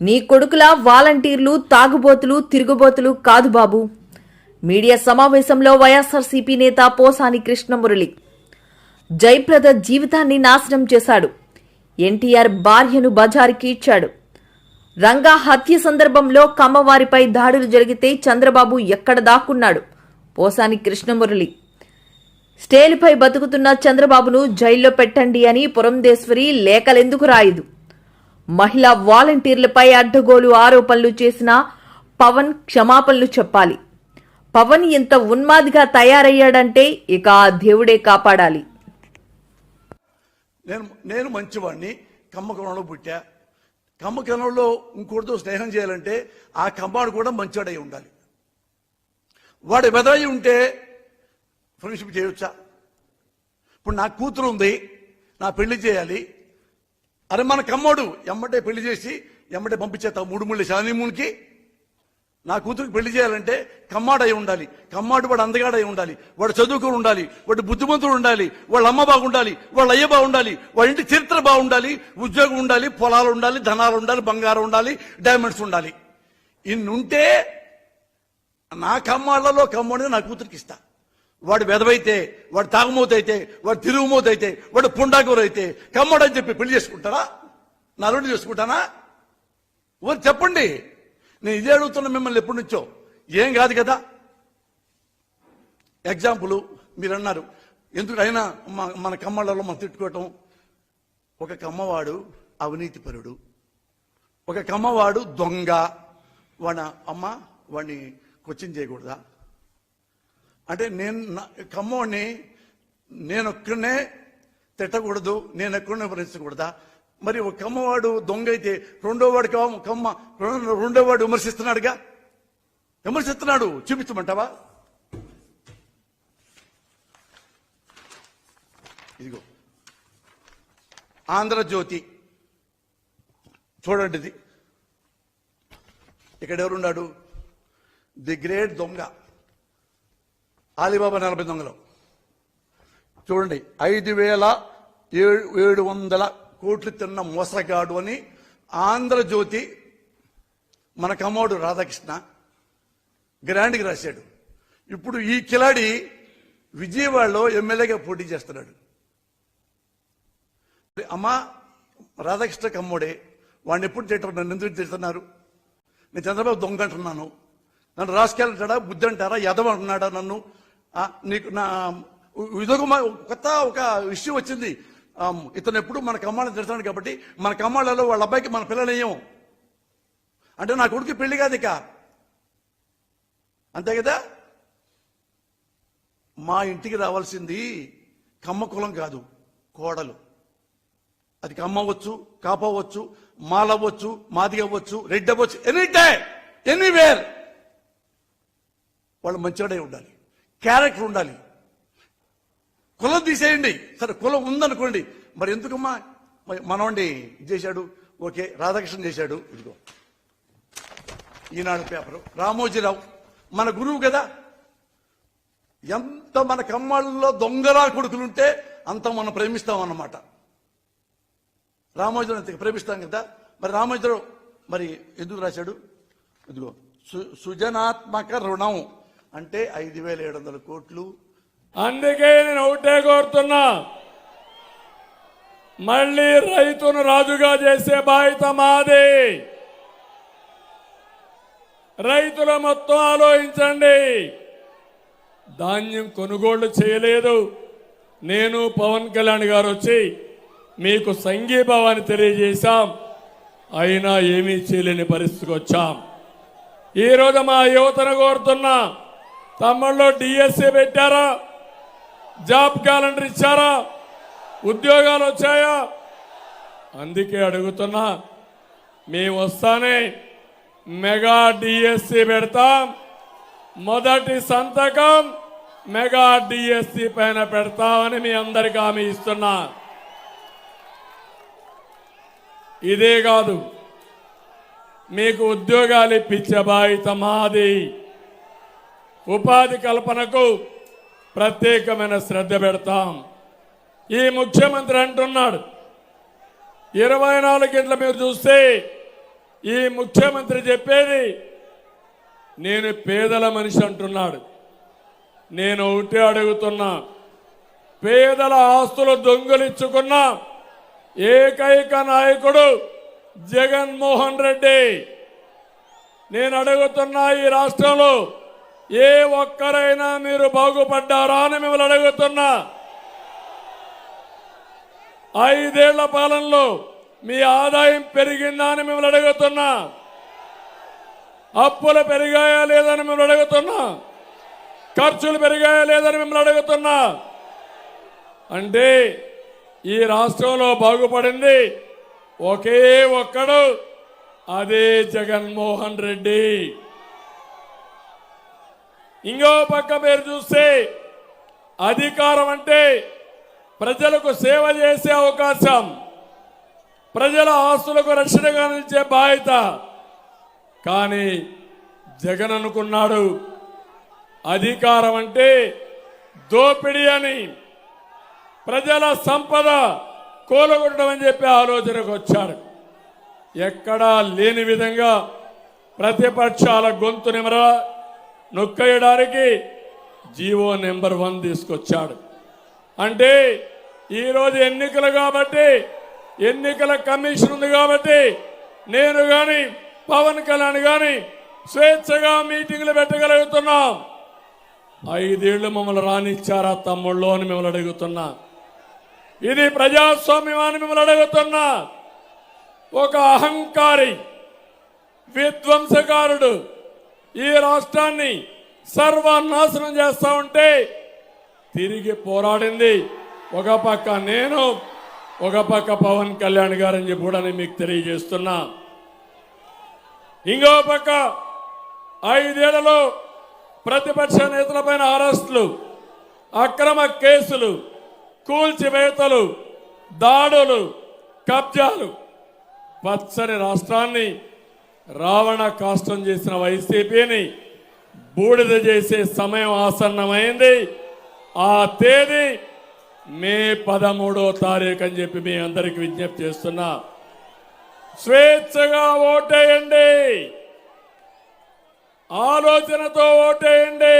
నీ కొడుకుల వాలంటీర్లు తాగుబోతులు తిరుగుబోతులు కాదు బాబు. మీడియా సమావేశంలో వైఎస్ఆర్సీపీ నేత పోసాని కృష్ణమురళి జయప్రద జీవితాన్ని నాశనం చేశాడు. ఎన్టీఆర్ భార్యను బజారుకి ఇచ్చాడు. రంగా హత్య సందర్భంలో కమ్మవారిపై దాడులు జరిగితే చంద్రబాబు ఎక్కడ దాక్కున్నాడు? పోసాని కృష్ణమురళి స్టేలుపై బతుకుతున్న చంద్రబాబును జైల్లో పెట్టండి అని పురంధేశ్వరి లేఖలెందుకు రాయదు? మహిళా వాలంటీర్లపై అడ్డగోలు ఆరోపణలు చేసిన పవన్ క్షమాపణలు చెప్పాలి. పవన్ ఎంత ఉన్మాదిగా తయారయ్యాడంటే ఇక ఆ దేవుడే కాపాడాలి. నేను మంచివాడిని, కమ్మకంలో పుట్టా. కమ్మకంలో ఇంకోటితో స్నేహం చేయాలంటే ఆ కమ్మాడు కూడా మంచివాడై ఉండాలి. వాడు బెదరై ఉంటే ఫ్రెండ్షిప్ చేయొచ్చా? ఇప్పుడు నా కూతురు ఉంది, నా పెళ్లి చేయాలి. అరే మన కమ్మోడు ఎమ్మటే పెళ్లి చేసి ఎమ్మటే పంపించేస్తా 3 మూడు శానిమూన్కి. నా కూతురికి పెళ్లి చేయాలంటే కమ్మాడై ఉండాలి. కమ్మాడు వాడు అందగాడై ఉండాలి, వాడు చదువుకుని ఉండాలి, వాడు బుద్ధిమంతుడు ఉండాలి, వాళ్ళ అమ్మ బాగుండాలి, వాళ్ళ అయ్య బాగుండాలి, వాళ్ళ ఇంటి చరిత్ర బాగుండాలి, ఉద్యోగం ఉండాలి, పొలాలు ఉండాలి, ధనాలు ఉండాలి, బంగారం ఉండాలి, డైమండ్స్ ఉండాలి. ఇన్నుంటే నా కమ్మాళ్లలో కమ్మోడిని నా కూతురికి ఇస్తా. వాడు వెదవైతే, వాడు తాగుమోతైతే, వాడు తిరుగుమోతైతే, వాడు పుండాకూర అయితే కమ్మోడని చెప్పి పెళ్లి చేసుకుంటారా? నా అల్లుడిని చేసుకుంటానా? ఊరు చెప్పండి. నేను ఇదే అడుగుతున్నా మిమ్మల్ని ఎప్పటి నుంచో. ఏం కాదు కదా. ఎగ్జాంపుల్ మీరు అన్నారు ఎందుకు అయినా మన కమ్మళ్ళలో మనం తిట్టుకోవటం. ఒక కమ్మవాడు అవినీతిపరుడు, ఒక కమ్మవాడు దొంగ. వాడి అమ్మ వాడిని క్వశ్చన్ చేయకూడదా? అంటే నేను కమ్మవాడిని నేను ఒక్కడనే తిట్టకూడదు, నేను ఎక్కడనే విమర్శించకూడదా? మరి ఒక కమ్మవాడు దొంగ అయితే రెండోవాడు రెండోవాడు విమర్శిస్తున్నాడుగా. విమర్శిస్తున్నాడు, చూపించమంటావా? ఇదిగో ఆంధ్రజ్యోతి చూడండి. ఇది ఇక్కడ ఎవరున్నాడు? ది గ్రేట్ దొంగ అలీబాబా 40 దొంగలు. చూడండి, 5,700 కోట్లు తిన్న మోసగాడు అని ఆంధ్రజ్యోతి మన కమ్మోడు రాధాకృష్ణ గ్రాండ్కి రాశాడు. ఇప్పుడు ఈ కిలాడి విజయవాడలో ఎమ్మెల్యేగా పోటీ చేస్తున్నాడు. అమ్మా రాధాకృష్ణ కమ్మోడే, వాడిని ఎప్పుడు తింటారు? నన్ను ఎందుకు తిడుతున్నారు? నేను చంద్రబాబు దొంగ అంటున్నాను. నన్ను రాసుకెళ్తాడా, బుద్ధి అంటారా, యదవ అంటున్నాడా నన్ను? నీకు నా ఇదొక కొత్త ఒక విషయం వచ్చింది. ఇతను ఎప్పుడు మన కమ్మాళ్ళని తిడుతున్నాడు కాబట్టి మన కమ్మాళ్ళలో వాళ్ళ అబ్బాయికి మన పిల్లలేయం అంటే నా కొడుకు పెళ్లి కాదు ఇక, అంతే కదా. మా ఇంటికి రావాల్సింది కమ్మ కులం కాదు, కోడలు. అది కమ్మ అవ్వచ్చు, కాపవచ్చు, మాలవ్వచ్చు, మాది అవ్వచ్చు, రెడ్డి అవ్వచ్చు, ఎనీ డే ఎనీవేర్. వాళ్ళు మంచివాడే ఉండాలి, క్యారెక్టర్ ఉండాలి. కులం తీసేయండి, సరే కులం ఉందనుకోండి, మరి ఎందుకమ్మా మనవాడిని చేశాడు? ఓకే, రాధాకృష్ణ చేశాడు. ఇదిగో ఈనాడు పేపరు, రామోజీరావు మన గురువు కదా. ఎంత మన కమ్మాళ్ళలో దొంగరా కొడుకులుంటే అంత మనం ప్రేమిస్తాం అన్నమాట. రామోజీరావు అంత ప్రేమిస్తాం కదా. మరి రామోజీరావు మరి ఎందుకు రాశాడు? ఇదిగో సృజనాత్మక రుణం అంటే 5,700 కోట్లు. అందుకే నేను ఒకటే కోరుతున్నా, మళ్ళీ రైతును రాజుగా చేసే బాధ్యత మాది. రైతుల మొత్తం ఆలోచించండి. ధాన్యం కొనుగోళ్లు చేయలేదు. నేను పవన్ కళ్యాణ్ గారు వచ్చి మీకు సంఘీభావాన్ని తెలియజేశాం, అయినా ఏమీ చేయలేని పరిస్థితికి వచ్చాం. ఈరోజు మా యువతను కోరుతున్నా, తమ్ముళ్ళు డిఎస్సీ పెట్టారా? జాబ్ క్యాలెండర్ ఇచ్చారా? ఉద్యోగాలు వచ్చాయా? అందుకే అడుగుతున్నా, మేము వస్తానే మెగా డిఎస్సీ పెడతాం. మొదటి సంతకం మెగా డిఎస్సీ పైన పెడతామని మీ అందరికీ హామీ ఇస్తున్నా. ఇదే కాదు, మీకు ఉద్యోగాలు ఇప్పించే బాధ్యత మాది. ఉపాధి కల్పనకు ప్రత్యేకమైన శ్రద్ధ పెడతాం. ఈ ముఖ్యమంత్రి అంటున్నాడు 24 గంటల మీరు చూస్తే ఈ ముఖ్యమంత్రి చెప్పేది నేను పేదల మనిషి అంటున్నాడు. నేను ఒకటే అడుగుతున్నా, పేదల ఆస్తులు దొంగిలించుకున్న ఏకైక నాయకుడు జగన్మోహన్ రెడ్డి. నేను అడుగుతున్నా, ఈ రాష్ట్రంలో ఏ ఒక్కరైనా మీరు బాగుపడ్డారా అని మిమ్మల్ని అడుగుతున్నా. 5 ఏళ్ల పాలనలో మీ ఆదాయం పెరిగిందా అని మిమ్మల్ని అడుగుతున్నా. అప్పులు పెరిగాయా లేదని మిమ్మల్ని అడుగుతున్నా. ఖర్చులు పెరిగాయా లేదని మిమ్మల్ని అడుగుతున్నా. అంటే ఈ రాష్ట్రంలో బాగుపడింది ఒకే ఒక్కడు, అదే జగన్మోహన్ రెడ్డి. ఇంకో పక్క మీరు చూస్తే అధికారం అంటే ప్రజలకు సేవ చేసే అవకాశం, ప్రజల ఆస్తులకు రక్షణగా నిలిచే బాధ్యత. కానీ జగన్ అనుకున్నాడు అధికారం అంటే దోపిడీ అని, ప్రజల సంపద కూలగొట్టడం అని చెప్పి ఆలోచనకు వచ్చాడు. ఎక్కడా లేని విధంగా ప్రతిపక్షాల గొంతు నొక్కేయడానికి జీవో నెంబర్ 1 తీసుకొచ్చాడు. అంటే ఈరోజు ఎన్నికలు కాబట్టి, ఎన్నికల కమిషన్ ఉంది కాబట్టి నేను కానీ పవన్ కళ్యాణ్ కానీ స్వేచ్ఛగా మీటింగ్లు పెట్టగలుగుతున్నాం. 5 ఏళ్లు మమ్మల్ని రానిచ్చారా తమ్ముళ్ళు అని మిమ్మల్ని అడుగుతున్నా. ఇది ప్రజాస్వామ్యం అని మిమ్మల్ని అడుగుతున్నా. ఒక అహంకారి విధ్వంసకారుడు ఈ రాష్ట్రాన్ని సర్వనాశనం చేస్తా ఉంటే తిరిగి పోరాడింది ఒక పక్క నేను, ఒక పక్క పవన్ కళ్యాణ్ గారని చెప్పి కూడా నేను మీకు తెలియజేస్తున్నా. ఇంకో పక్క 5 ఏళ్లలో ప్రతిపక్ష నేతలపైన అరెస్టులు, అక్రమ కేసులు, కూల్చివేతలు, దాడులు, కబ్జాలు, పచ్చని రాష్ట్రాన్ని రావణ కాష్టం చేసిన వైసీపీని బూడిద చేసే సమయం ఆసన్నమైంది. ఆ తేదీ మే 13వ తారీఖు అని చెప్పి మీ అందరికి విజ్ఞప్తి చేస్తున్నా. స్వేచ్ఛగా ఓటేయండి, ఆలోచనతో ఓటేయండి.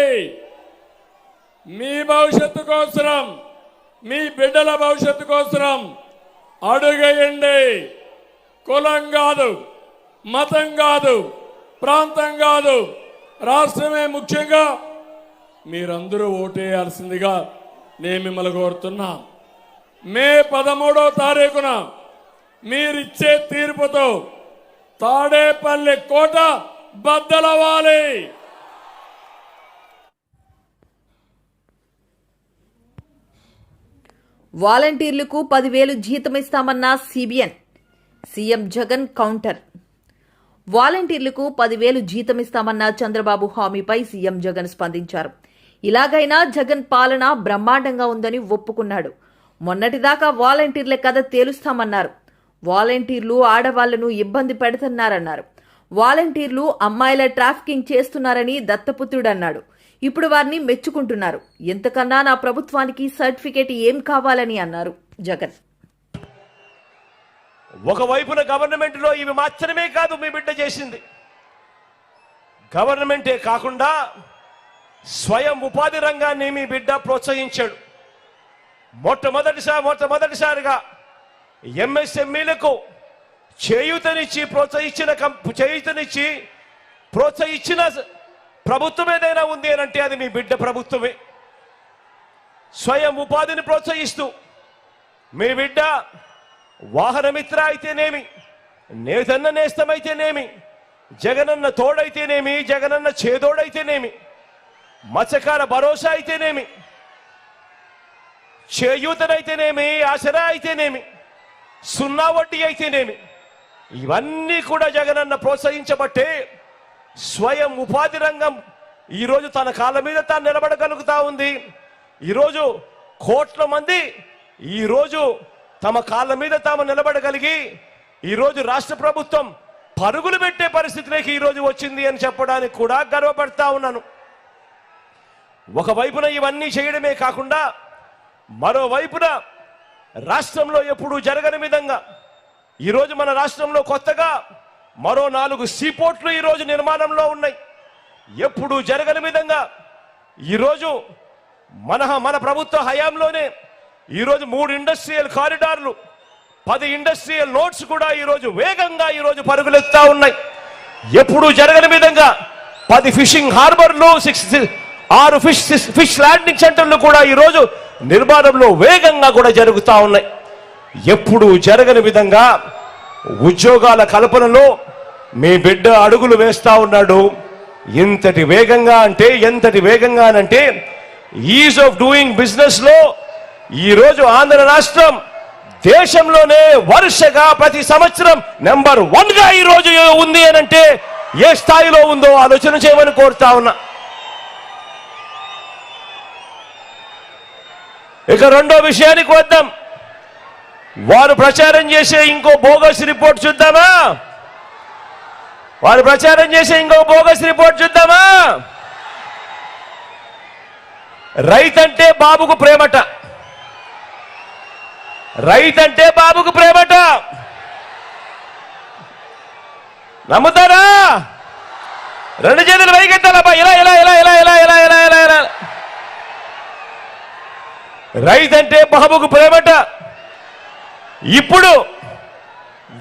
మీ భవిష్యత్తు కోసం, మీ బిడ్డల భవిష్యత్తు కోసం అడుగేయండి. కులం కాదు, మతం కాదు, ప్రాంతం కాదు, రాష్ట్రమే ముఖ్యంగా మీరందరూ ఓటేయాల్సిందిగా నేను మిమ్మల్ని కోరుతున్నా. మే 13వ తారీఖున మీరిచ్చే తీర్పుతో తాడేపల్లి కోట బద్దలవ్వాలి. వాలంటీర్లకు 10,000 జీతం ఇస్తామన్న సిబిఎన్, సీఎం జగన్ కౌంటర్. వాలంటీర్లకు 10,000 జీతం ఇస్తామన్న చంద్రబాబు హామీపై సీఎం జగన్ స్పందించారు. ఇలాగైనా జగన్ పాలన బ్రహ్మాండంగా ఉందని ఒప్పుకున్నాడు. మొన్నటిదాకా వాలంటీర్ల కథ తేలుస్తామన్నారు. వాలంటీర్లు ఆడవాళ్లను ఇబ్బంది పెడుతున్నారన్నారు. వాలంటీర్లు అమ్మాయిల ట్రాఫికింగ్ చేస్తున్నారని దత్తపుత్రుడన్నాడు. ఇప్పుడు వారిని మెచ్చుకుంటున్నారు. ఎంతకన్నా నా ప్రభుత్వానికి సర్టిఫికేట్ ఏం కావాలని అన్నారు జగన్. ఒకవైపున గవర్నమెంట్ లో ఇవి మాత్రమే కాదు మీ బిడ్డ చేసింది. గవర్నమెంటే కాకుండా స్వయం ఉపాధి రంగాన్ని మీ బిడ్డ ప్రోత్సహించాడు. మొట్టమొదటిసారిగా ఎంఎస్ఎంఈలకు చేయూతనిచ్చి ప్రోత్సహించిన ప్రభుత్వం ఏదైనా ఉంది అంటే అది మీ బిడ్డ ప్రభుత్వమే. స్వయం ఉపాధిని ప్రోత్సహిస్తూ మీ బిడ్డ వాహనమిత్ర అయితేనేమి, నేతన్న నేస్తమైతేనేమి, జగనన్న తోడైతేనేమి, జగనన్న చేదోడైతేనేమి, మత్స్యకార భరోసా అయితేనేమి, చేయూతనైతేనేమి, ఆసరా అయితేనేమి, 0 వడ్డీ అయితేనేమి, ఇవన్నీ కూడా జగనన్న ప్రోత్సహించబట్టే స్వయం ఉపాధి రంగం ఈరోజు తన కాళ్ళ మీద తాను నిలబడగలుగుతా ఉంది. ఈరోజు కోట్ల మంది ఈరోజు తమ కాళ్ళ మీద తాము నిలబడగలిగి ఈరోజు రాష్ట్ర ప్రభుత్వం పరుగులు పెట్టే పరిస్థితిలోకి ఈరోజు వచ్చింది అని చెప్పడానికి కూడా గర్వపడతా ఉన్నాను. ఒకవైపున ఇవన్నీ చేయడమే కాకుండా మరోవైపున రాష్ట్రంలో ఎప్పుడూ జరగని విధంగా ఈరోజు మన రాష్ట్రంలో కొత్తగా మరో 4 సీపోర్ట్లు ఈరోజు నిర్మాణంలో ఉన్నాయి. ఎప్పుడు జరగని విధంగా ఈరోజు మన ప్రభుత్వ హయాంలోనే ఈరోజు 3 ఇండస్ట్రియల్ కారిడార్లు, 10 ఇండస్ట్రియల్ నోట్స్ కూడా ఈరోజు వేగంగా ఈరోజు పరుగులెత్తా ఉన్నాయి. ఎప్పుడు జరగని విధంగా 10 ఫిషింగ్ హార్బర్లు, 6 ఫిష్ ల్యాండింగ్ సెంటర్లు కూడా ఈరోజు నిర్మాణంలో వేగంగా కూడా జరుగుతూ ఉన్నాయి. ఎప్పుడు జరగని విధంగా ఉద్యోగాల కల్పనలో మీ బిడ్డ అడుగులు వేస్తా ఉన్నాడు. ఎంతటి వేగంగానంటే ఈజ్ ఆఫ్ డూయింగ్ బిజినెస్ లో ఈరోజు ఆంధ్ర రాష్ట్రం దేశంలోనే వరుసగా ప్రతి సంవత్సరం నెంబర్ 1 గా ఈరోజు ఉంది అనంటే ఏ స్థాయిలో ఉందో ఆలోచన చేయమని కోరుతా ఉన్నా. ఇక రెండో విషయానికి వద్దాం. వారు ప్రచారం చేసే ఇంకో బోగస్ రిపోర్ట్ చూద్దామా? రైతంటే బాబుకు ప్రేమట. నమ్ముతారా? 2 చేతులు వైకెత్తాలబ్బా. ఇలా. రైతంటే బాబుకు ప్రేమట. ఇప్పుడు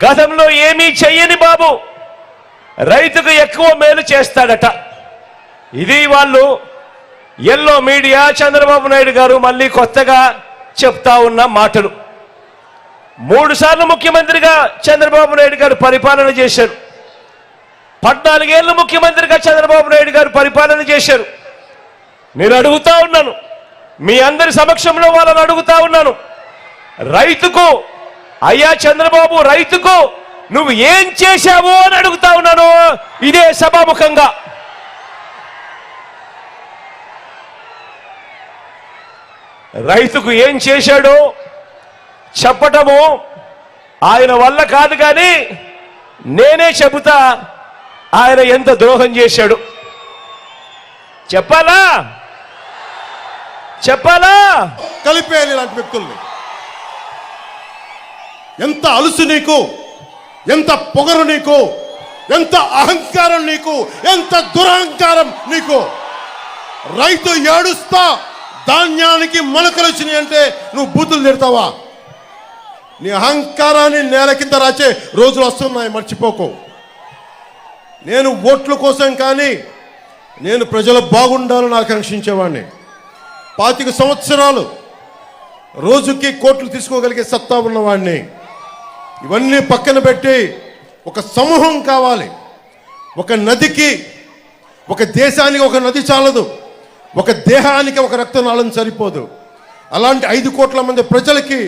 గతంలో ఏమీ చెయ్యని బాబు రైతుకు ఎక్కువ మేలు చేస్తాడట. ఇది వాళ్ళు ఎల్లో మీడియా, చంద్రబాబు నాయుడు గారు మళ్ళీ కొత్తగా చెప్తా ఉన్న మాటలు. 3 సార్లు ముఖ్యమంత్రిగా చంద్రబాబు నాయుడు గారు పరిపాలన చేశారు. 14 ఏళ్ళు ముఖ్యమంత్రిగా చంద్రబాబు నాయుడు గారు పరిపాలన చేశారు. నేను అడుగుతా ఉన్నాను, మీ అందరి సమక్షంలో వాళ్ళని అడుగుతా ఉన్నాను, రైతుకు, అయ్యా చంద్రబాబు, రైతుకు నువ్వు ఏం చేశావు అని అడుగుతా ఉన్నాను ఇదే సభాముఖంగా. రైతుకు ఏం చేశాడో చెప్పటము ఆయన వల్ల కాదు, కానీ నేనే చెబుతా ఆయన ఎంత ద్రోహం చేశాడు. చెప్పాలా? కలిపేయాలి ఇలాంటి వ్యక్తుల్ని. ఎంత అలుసు నీకు, ఎంత పొగరు నీకు, ఎంత అహంకారం నీకు, ఎంత దురహంకారం నీకు. రైతు ఏడుస్తా ధాన్యానికి మొలకలు వచ్చినాయి అంటే నువ్వు బూతులు తిడతావా? నీ అహంకారాన్ని నేల కింద రాచే రోజులు వస్తున్నాయి, మర్చిపోకు. నేను ఓట్ల కోసం కానీ నేను ప్రజలు బాగుండాలని ఆకాంక్షించేవాడిని. 25 సంవత్సరాలు రోజుకి కోట్లు తీసుకోగలిగే సత్తా ఉన్నవాడిని. ఇవన్నీ పక్కన పెట్టి ఒక సమూహం కావాలి. ఒక నదికి, ఒక దేశానికి ఒక నది చాలదు, ఒక దేహానికి ఒక రక్తనాళం సరిపోదు. అలాంటి 5 కోట్ల మంది ప్రజలకి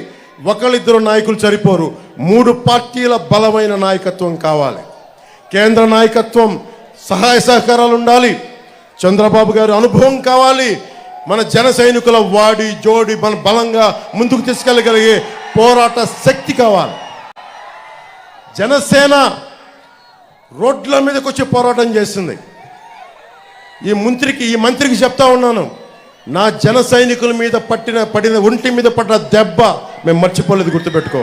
1-2 నాయకులు సరిపోరు. 3 పార్టీల బలమైన నాయకత్వం కావాలి. కేంద్ర నాయకత్వం సహాయ సహకారాలు ఉండాలి. చంద్రబాబు గారి అనుభవం కావాలి. మన జన సైనికుల వాడి జోడి మన బలంగా ముందుకు తీసుకెళ్ళగలిగే పోరాట శక్తి కావాలి. జనసేన రోడ్ల మీదకి వచ్చి పోరాటం చేస్తుంది. ఈ మంత్రికి చెప్తా ఉన్నాను, నా జన సైనికుల మీద పడిన ఒంటి మీద పడ్డ దెబ్బ మేము మర్చిపోలేదు, గుర్తుపెట్టుకో.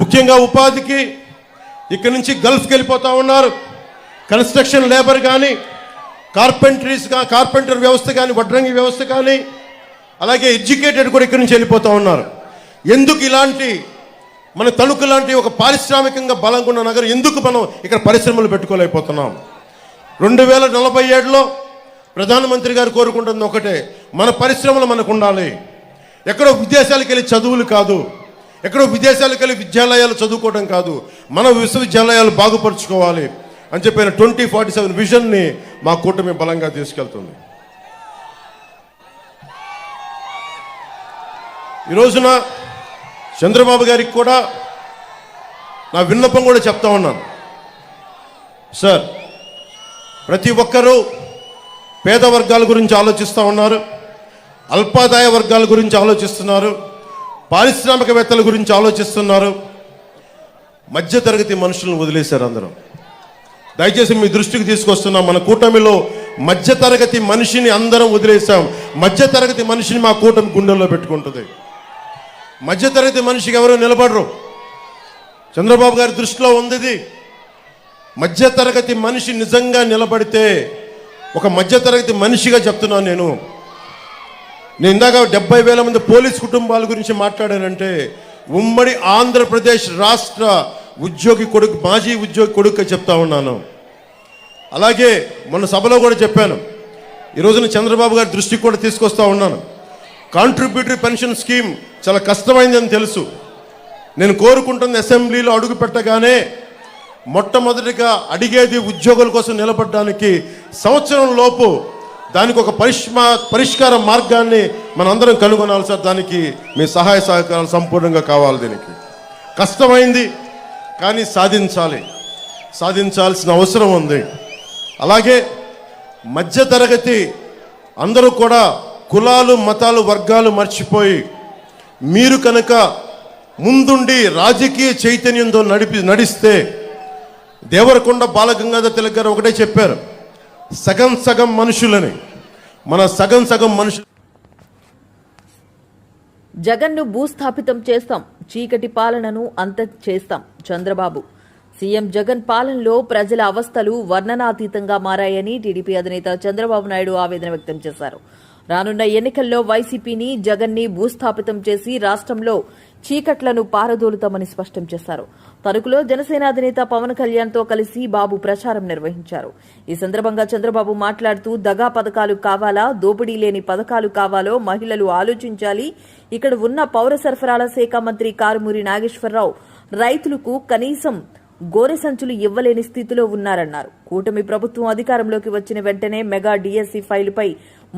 ముఖ్యంగా ఉపాధికి ఇక్కడి నుంచి గల్ఫ్కి వెళ్ళిపోతా ఉన్నారు. కన్స్ట్రక్షన్ లేబర్ కానీ, కార్పెంటర్ వ్యవస్థ కానీ, వడ్రంగి వ్యవస్థ కానీ, అలాగే ఎడ్యుకేటెడ్ కూడా ఇక్కడి నుంచి వెళ్ళిపోతూ ఉన్నారు. ఎందుకు ఇలాంటి మన తణుకు లాంటి ఒక పారిశ్రామికంగా బలంగా ఉన్న నగరం ఎందుకు మనం ఇక్కడ పరిశ్రమలు పెట్టుకోలేకపోతున్నాం? 2047లో ప్రధానమంత్రి గారు కోరుకుంటుంది ఒకటే, మన పరిశ్రమలు మనకు ఉండాలి. ఎక్కడో విదేశాలకు వెళ్ళి చదువులు కాదు, ఎక్కడో విదేశాలకు వెళ్ళి విద్యాలయాలు చదువుకోవడం కాదు, మన విశ్వవిద్యాలయాలు బాగుపరుచుకోవాలి అని చెప్పిన 2047 విజన్ని మా కూటమి బలంగా తీసుకెళ్తుంది. ఈ రోజున చంద్రబాబు గారికి కూడా నా విన్నపం కూడా చెప్తా ఉన్నాను. సార్, ప్రతి ఒక్కరూ పేద వర్గాల గురించి ఆలోచిస్తూ ఉన్నారు, అల్పాదాయ వర్గాల గురించి ఆలోచిస్తున్నారు, పారిశ్రామికవేత్తల గురించి ఆలోచిస్తున్నారు. మధ్యతరగతి మనుషులను వదిలేశారు అందరూ. దయచేసి మీ దృష్టికి తీసుకొస్తున్నాం, మన కూటమిలో మధ్యతరగతి మనిషిని అందరం వదిలేసాం. మధ్యతరగతి మనిషిని మా కూటమి గుండెల్లో పెట్టుకుంటుంది. మధ్యతరగతి మనిషికి ఎవరు నిలబడరు. చంద్రబాబు గారి దృష్టిలో ఉంది ఇది. మధ్యతరగతి మనిషి నిజంగా నిలబడితే, ఒక మధ్యతరగతి మనిషిగా చెప్తున్నాను నేను ఇందాక 70,000 మంది పోలీస్ కుటుంబాల గురించి మాట్లాడానంటే, ఉమ్మడి ఆంధ్రప్రదేశ్ రాష్ట్ర ఉద్యోగి కొడుకు, మాజీ ఉద్యోగి కొడుకు చెప్తా ఉన్నాను. అలాగే మొన్న సభలో కూడా చెప్పాను, ఈ రోజున చంద్రబాబు గారి దృష్టికి కూడా తీసుకొస్తా ఉన్నాను. కాంట్రిబ్యూటరీ పెన్షన్ స్కీమ్ చాలా కష్టమైందని తెలుసు. నేను కోరుకుంటున్న అసెంబ్లీలో అడుగు పెట్టగానే మొట్టమొదటిగా అడిగేది ఉద్యోగుల కోసం నిలబడడానికి సంవత్సరం లోపు దానికి ఒక పరిష్కార మార్గాన్ని మనందరం కనుగొనాలి సార్. దానికి మీ సహాయ సహకారాలు సంపూర్ణంగా కావాలి. దీనికి కష్టమైంది కానీ సాధించాల్సిన అవసరం ఉంది. అలాగే మధ్యతరగతి అందరూ కూడా కులాలు, మతాలు, వర్గాలు మర్చిపోయి మీరు కనుక ముందుండి రాజకీయ చైతన్యంతో నడిస్తే, దేవరకొండ బాలగంగాధర్ తిలక్ గారు ఒకటే చెప్పారు, సగం మనుషులని, మన సగం మనుషులు. జగన్ను భూస్థాపితం చేస్తాం, చీకటి పాలనను అంతం చేస్తాం. చంద్రబాబు. సీఎం జగన్ పాలనలో ప్రజల అవస్థలు వర్ణనాతీతంగా మారాయని టీడీపీ అధినేత చంద్రబాబు నాయుడు ఆవేదన వ్యక్తం చేశారు. రానున్న ఎన్నికల్లో వైసీపీని, జగన్ని భూస్థాపితం చేసి రాష్ట్రంలో చీకట్లను పారదోలుతామని స్పష్టం చేశారు. తణుకులో జనసేన అధినేత పవన్ కళ్యాణ్తో కలిసి బాబు ప్రచారం నిర్వహించారు. ఈ సందర్భంగా చంద్రబాబు మాట్లాడుతూ, దగా పథకాలు కావాలా, దోపిడీ లేని పథకాలు కావాలో మహిళలు ఆలోచించాలి. ఇక్కడ ఉన్న పౌర సరఫరాల శాఖ మంత్రి కారుమూరి నాగేశ్వరరావు రైతులకు కనీసం గోనె సంచులు ఇవ్వలేని స్థితిలో ఉన్నారన్నారు. కూటమి ప్రభుత్వం అధికారంలోకి వచ్చిన వెంటనే మెగా డిఎస్సి ఫైలుపై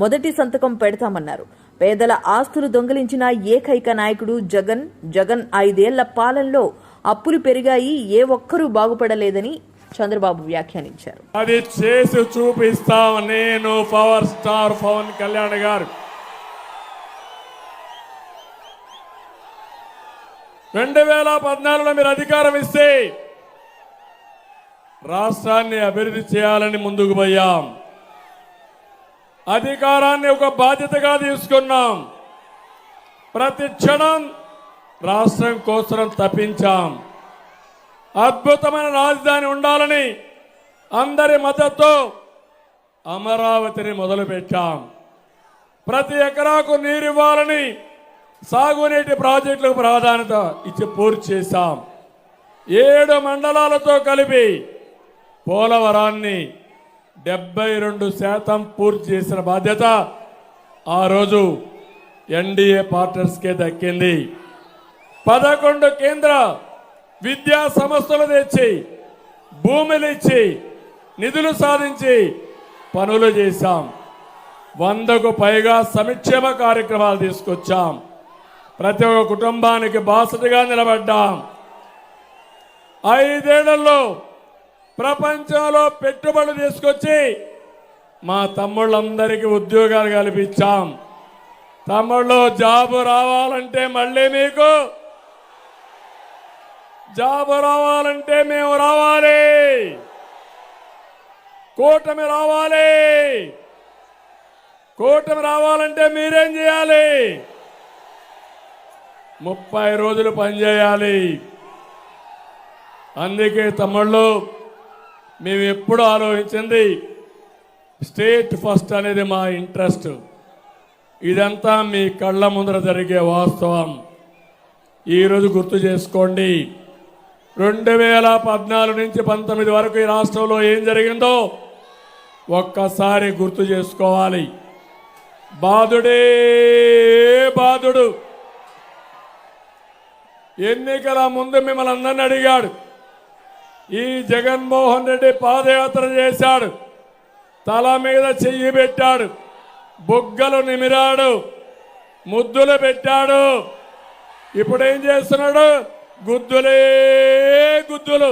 మొదటి సంతకం పెడతామన్నారు. పేదల ఆస్తులు దొంగిలించిన ఏకైక నాయకుడు జగన్ 5 ఏళ్ల పాలనలో అప్పులు పెరిగాయి, ఏ ఒక్కరూ బాగుపడలేదని చంద్రబాబు వ్యాఖ్యానించారు. అది చేసి చూపిస్తాం నేను, పవర్ స్టార్ పవన్ కళ్యాణ్ గారు. 2014లో మీరు అధికారం ఇస్తే రాష్ట్రాన్ని అభివృద్ధి చేయాలని ముందుకు పోయాం. అధికారాన్ని ఒక బాధ్యతగా తీసుకున్నాం. ప్రతి క్షణం రాష్ట్రం కోసం తప్పించాం. అద్భుతమైన రాజధాని ఉండాలని అందరి మద్దతుతో అమరావతిని మొదలుపెట్టాం. ప్రతి ఎకరాకు నీరు ఇవ్వాలని సాగునీటి ప్రాజెక్టులకు ప్రాధాన్యత ఇచ్చి పూర్తి చేశాం. 7 మండలాలతో కలిపి పోలవరాన్ని 72% పూర్తి చేసిన బాధ్యత ఆ రోజు ఎన్డీఏ పార్ట్నర్స్కే దక్కింది. 11 కేంద్ర విద్యా సంస్థలు తెచ్చి, భూములు ఇచ్చి, నిధులు సాధించి పనులు చేశాం. 100కు పైగా సంక్షేమ కార్యక్రమాలు తీసుకొచ్చాం. ప్రతి ఒక్క కుటుంబానికి బాసటగా నిలబడ్డాం. 5 ఏళ్లలో ప్రపంచంలో పెట్టుబడులు తీసుకొచ్చి మా తమ్ముళ్ళందరికీ ఉద్యోగాలు కల్పించాం. తమ్ముళ్ళు, జాబు రావాలంటే మళ్ళీ మీకు జాబు రావాలంటే మేము రావాలి. కూటమి రావాలి. కూటమి రావాలంటే మీరేం చేయాలి? 30 రోజులు పనిచేయాలి. అందుకే తమ్ముళ్ళు, మేము ఎప్పుడు ఆలోచించింది స్టేట్ ఫస్ట్ అనేది మా ఇంట్రెస్ట్. ఇదంతా మీ కళ్ళ ముందర జరిగే వాస్తవం. ఈరోజు గుర్తు చేసుకోండి, 2014 నుంచి 19 వరకు ఈ రాష్ట్రంలో ఏం జరిగిందో ఒక్కసారి గుర్తు చేసుకోవాలి. బాధుడే బాధుడు. ఎన్నికల ముందు మిమ్మల్ని అందరిని అడిగాడు. ఈ జగన్మోహన్ రెడ్డి పాదయాత్ర చేశాడు, తల మీద చెయ్యి పెట్టాడు, బొగ్గలు నిమిరాడు, ముద్దులు పెట్టాడు. ఇప్పుడేం చేస్తున్నాడు? గుద్దులే గుద్దులు.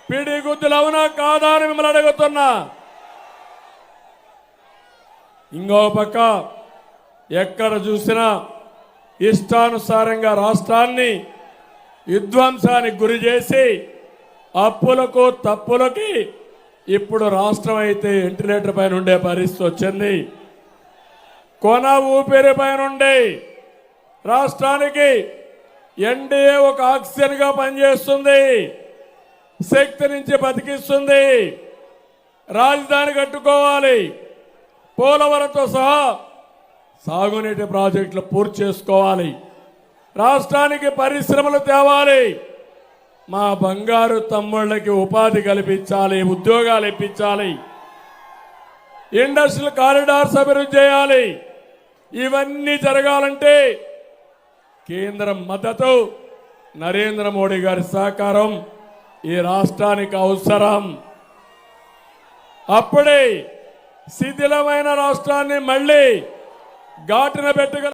పిడి గుద్దులు అవునా కాదా అని మిమ్మల్ని అడుగుతున్నా. ఇంకో పక్క ఎక్కడ చూసినా ఇష్టానుసారంగా రాష్ట్రాన్ని విధ్వంసానికి గురి చేసి అప్పులకు తప్పులకి ఇప్పుడు రాష్ట్రం అయితే వెంటిలేటర్ పైన ఉండే పరిస్థితి వచ్చింది. కొన ఊపిరి పైన ఉండే రాష్ట్రానికి ఎన్డీఏ ఒక ఆక్సిజన్ గా పనిచేస్తుంది, శక్తి నుంచి బతికిస్తుంది. రాజధాని కట్టుకోవాలి, పోలవరంతో సహా సాగునీటి ప్రాజెక్టులు పూర్తి చేసుకోవాలి, రాష్ట్రానికి పరిశ్రమలు తేవాలి, మా బంగారు తమ్ముళ్ళకి ఉపాధి కల్పించాలి, ఉద్యోగాలు ఇప్పించాలి, ఇండస్ట్రియల్ కారిడార్స్ అభివృద్ధి చేయాలి. ఇవన్నీ జరగాలంటే కేంద్రం మద్దతు, నరేంద్ర మోడీ గారి సహకారం ఈ రాష్ట్రానికి అవసరం. అప్పుడే శిథిలమైన రాష్ట్రాన్ని మళ్ళీ ఘాటున పెట్టగల